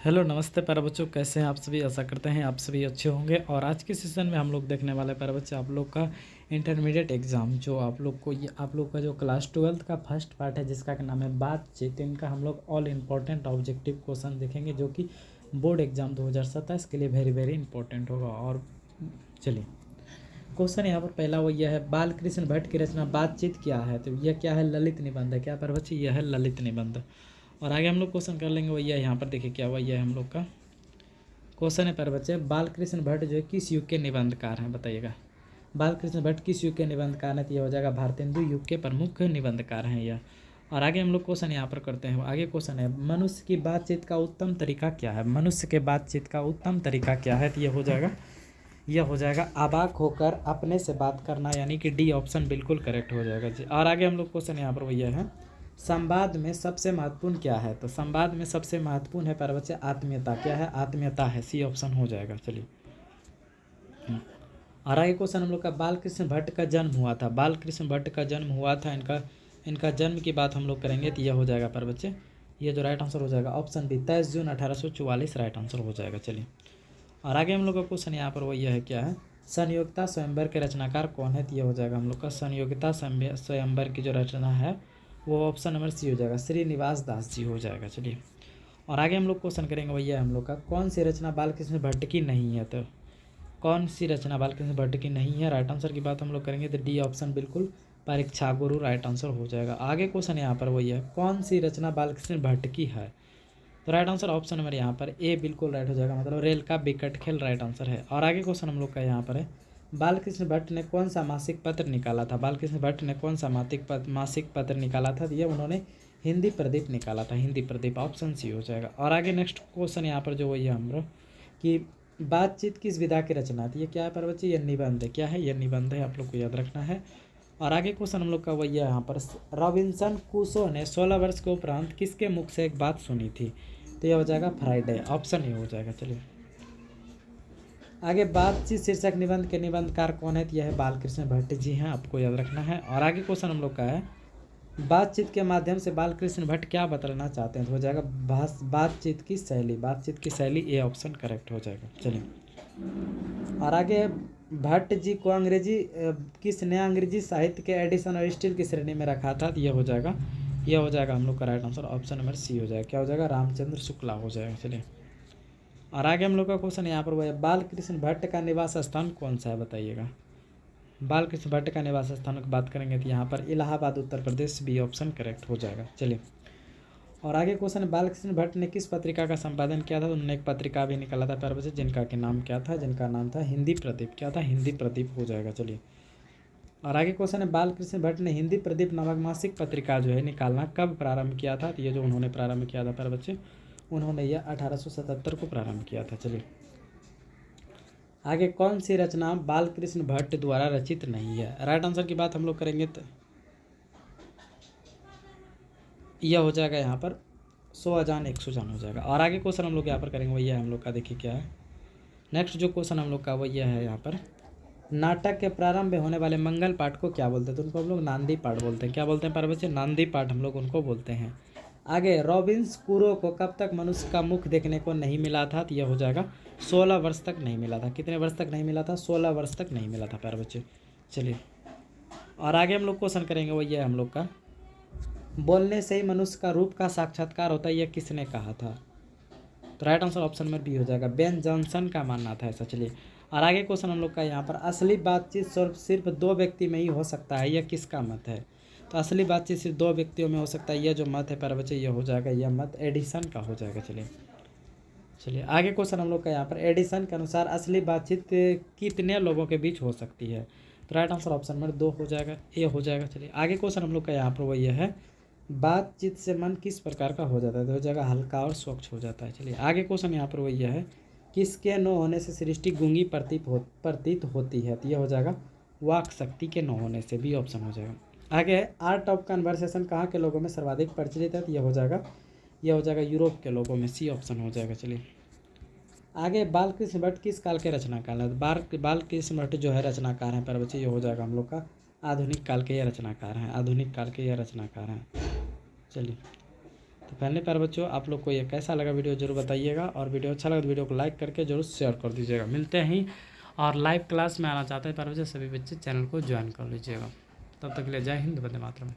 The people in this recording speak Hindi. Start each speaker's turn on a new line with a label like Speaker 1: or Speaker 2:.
Speaker 1: हेलो नमस्ते प्यारे बच्चों, कैसे हैं आप सभी। आशा करते हैं आप सभी अच्छे होंगे। और आज के सेशन में हम लोग देखने वाले प्यारे बच्चे आप लोग का इंटरमीडिएट एग्ज़ाम जो आप लोग का जो क्लास 12th का फर्स्ट पार्ट है जिसका नाम है बातचीत। इनका हम लोग ऑल इम्पोर्टेंट ऑब्जेक्टिव क्वेश्चन देखेंगे जो कि बोर्ड एग्जाम 2027 के लिए वेरी वेरी इंपॉर्टेंट होगा। और चलिए क्वेश्चन यहाँ पर पहला वो यह है, बाल कृष्ण भट्ट की रचना बातचीत क्या है। तो यह क्या है, ललित निबंध है। क्या प्यारे बच्चे, यह है ललित निबंध। और आगे हम लोग क्वेश्चन कर लेंगे भैया, यहाँ पर देखिए क्या हुआ। यह हम लोग का क्वेश्चन है पर बच्चे, बालकृष्ण भट्ट जो है किस युग के निबंधकार हैं, बताइएगा। बालकृष्ण भट्ट किस युग के निबंधकार हैं, तो यह हो जाएगा भारतेंदु युग के प्रमुख निबंधकार हैं यह। और आगे हम लोग क्वेश्चन यहाँ पर करते हैं। आगे क्वेश्चन है, मनुष्य की बातचीत का उत्तम तरीका क्या है। मनुष्य के बातचीत का उत्तम तरीका क्या है, तो यह हो जाएगा अबाक होकर अपने से बात करना, यानी कि डी ऑप्शन बिल्कुल करेक्ट हो जाएगा जी। और आगे हम लोग क्वेश्चन यहाँ पर भैया है, संवाद में सबसे महत्वपूर्ण क्या है। तो संवाद में सबसे महत्वपूर्ण है प्यारे बच्चे आत्मीयता। क्या है, आत्मीयता है, सी ऑप्शन हो जाएगा। चलिए और आगे क्वेश्चन हम लोग का, बालकृष्ण भट्ट का जन्म हुआ था। बालकृष्ण भट्ट का जन्म हुआ था, इनका जन्म की बात हम लोग करेंगे तो यह हो जाएगा प्यारे बच्चे, ये जो राइट आंसर हो जाएगा ऑप्शन बी, 23 जून 1844 राइट आंसर हो जाएगा। चलिए और आगे हम लोग का क्वेश्चन यहाँ पर वो यह है, क्या है, संयोगिता स्वयंवर के रचनाकार कौन है। तो ये हो जाएगा हम लोग का संयोगिता स्वयंवर की जो रचना है वो ऑप्शन नंबर सी हो जाएगा, श्रीनिवास दास जी हो जाएगा। चलिए और आगे हम लोग क्वेश्चन करेंगे भैया हम लोग का, कौन सी रचना बालकृष्ण भट्ट की नहीं है। तो कौन सी रचना बालकृष्ण भट्ट की नहीं है, राइट आंसर की बात हम लोग करेंगे तो डी ऑप्शन बिल्कुल परीक्षा गुरु राइट आंसर हो जाएगा। आगे क्वेश्चन यहाँ पर वही है, कौन सी रचना बालकृष्ण भट्ट की है। तो राइट आंसर ऑप्शन नंबर यहाँ पर ए बिल्कुल राइट हो जाएगा, मतलब रेल का विकट खेल राइट आंसर है। और आगे क्वेश्चन हम लोग का यहाँ पर है, बालकृष्ण भट्ट ने कौन सा मासिक पत्र निकाला था। बालकृष्ण भट्ट ने कौन सा मासिक पत्र निकाला था, तो ये उन्होंने हिंदी प्रदीप निकाला था, हिंदी प्रदीप ऑप्शन सी हो जाएगा। और आगे नेक्स्ट क्वेश्चन यहाँ पर जो वही है हम लोग कि बातचीत किस विधा की रचना थी। ये क्या है पर बच्चे, ये निबंध है। क्या है, ये निबंध है, आप लोग को याद रखना है। और आगे क्वेश्चन हम लोग का वही है यहाँ पर, रॉबिन्सन क्रूसो ने 16 वर्ष के उपरांत किसके मुख से एक बात सुनी थी। तो यह हो जाएगा फ्राइडे, ऑप्शन ये हो जाएगा। चलिए आगे, बातचीत शीर्षक निबंध के निबंधकार कौन है, तो यह है बालकृष्ण भट्ट जी हैं, आपको याद रखना है। और आगे क्वेश्चन हम लोग का है, बातचीत के माध्यम से बालकृष्ण भट्ट क्या बतलाना चाहते हैं। तो हो जाएगा बातचीत की शैली, बातचीत की शैली, ए ऑप्शन करेक्ट हो जाएगा। चलिए और आगे, भट्ट जी को किसने अंग्रेजी साहित्य के एडिशन और स्टील की श्रेणी में रखा था। तो यह हो जाएगा हम लोग का right answer option number C हो जाएगा। क्या हो जाएगा, रामचंद्र शुक्ला हो जाएगा। चलिए और आगे हम लोग का क्वेश्चन यहाँ पर वो है, बालकृष्ण भट्ट का निवास स्थान कौन सा है, बताइएगा। बालकृष्ण भट्ट का निवास स्थान की बात करेंगे तो यहाँ पर Allahabad Uttar Pradesh, B option correct हो जाएगा। चलिए और आगे क्वेश्चन, बालकृष्ण भट्ट ने किस पत्रिका का संपादन किया था। उन्होंने एक पत्रिका भी निकाला था प्यारे बच्चे, जिनका के नाम क्या था, जिनका नाम था हिंदी प्रदीप। क्या था, हिंदी प्रदीप हो जाएगा। चलिए और आगे क्वेश्चन है, बालकृष्ण भट्ट ने हिंदी प्रदीप नामक मासिक पत्रिका जो है निकालना कब प्रारंभ किया था। तो ये जो उन्होंने प्रारंभ किया था प्यारे बच्चे, उन्होंने यह 1877 को प्रारंभ किया था। चलिए आगे, कौन सी रचना बालकृष्ण भट्ट द्वारा रचित नहीं है। राइट आंसर की बात हम लोग करेंगे तो यह हो जाएगा यहाँ पर 100 अजान 100 जान हो जाएगा। और आगे क्वेश्चन हम लोग यहाँ पर करेंगे वही है हम लोग का, देखिए क्या है नेक्स्ट जो क्वेश्चन हम लोग का वो यह है यहाँ पर, नाटक के प्रारंभ में होने वाले मंगल पाठ को क्या बोलते हैं। तो उनको हम लोग नांदी पाठ बोलते हैं। क्या बोलते हैं प्यारे बच्चे, नांदी पाठ हम लोग उनको बोलते हैं। आगे, रॉबिन्स क्रूसो को कब तक मनुष्य का मुख देखने को नहीं मिला था। तो यह हो जाएगा 16 वर्ष तक नहीं मिला था। कितने वर्ष तक नहीं मिला था, 16 वर्ष तक नहीं मिला था प्यारे बच्चे। चलिए और आगे हम लोग क्वेश्चन करेंगे वो ये हम लोग का, बोलने से ही मनुष्य का रूप का साक्षात्कार होता है, यह किसने कहा था। तो right answer option number B हो जाएगा, बेन जॉनसन का मानना था ऐसा। चलिए और आगे क्वेश्चन हम लोग का यहाँ पर, असली बातचीत सिर्फ 2 व्यक्ति में ही हो सकता है, यह किसका मत है। तो असली बातचीत सिर्फ 2 व्यक्तियों में हो सकता है, यह जो मत है प्यारे बच्चे, यह हो जाएगा, यह मत एडिसन का हो जाएगा। चलिए आगे क्वेश्चन हम लोग का यहाँ पर, एडिसन के अनुसार असली बातचीत कितने लोगों के बीच हो सकती है। तो राइट आंसर ऑप्शन नंबर 2 हो जाएगा, ए हो जाएगा। चलिए आगे क्वेश्चन हम लोग का यहाँ पर वो ये है, बातचीत से मन किस प्रकार का हो जाता है। तो हो जाएगा हल्का और स्वच्छ हो जाता है। चलिए आगे क्वेश्चन यहाँ पर वो ये है, किसके न होने से सृष्टि गूंगी प्रतीत होती है। तो यह हो जाएगा वाक शक्ति के न होने से, बी ऑप्शन हो जाएगा। आगे, आर्ट ऑफ कन्वर्सेशन कहाँ के लोगों में सर्वाधिक प्रचलित है। तो यह हो जाएगा यूरोप के लोगों में, सी ऑप्शन हो जाएगा। चलिए आगे, बालकृष्ण भट्ट किस काल के रचनाकार है। बालकृष्ण भट्ट जो है रचनाकार हैं प्यारे बच्चे, ये हो जाएगा हम लोग का आधुनिक काल के ये रचनाकार हैं, आधुनिक काल के ये रचनाकार हैं। चलिए तो तो फाइनली प्यारे बच्चों, आप लोग को ये कैसा लगा वीडियो जरूर बताइएगा, और वीडियो अच्छा लगा तो वीडियो को लाइक करके जरूर शेयर कर दीजिएगा। मिलते हैं, और लाइव क्लास में आना चाहते हैं प्यारे बच्चे, सभी बच्चे चैनल को ज्वाइन कर लीजिएगा। तब तक के लिए जय हिंद, वंदे मातरम।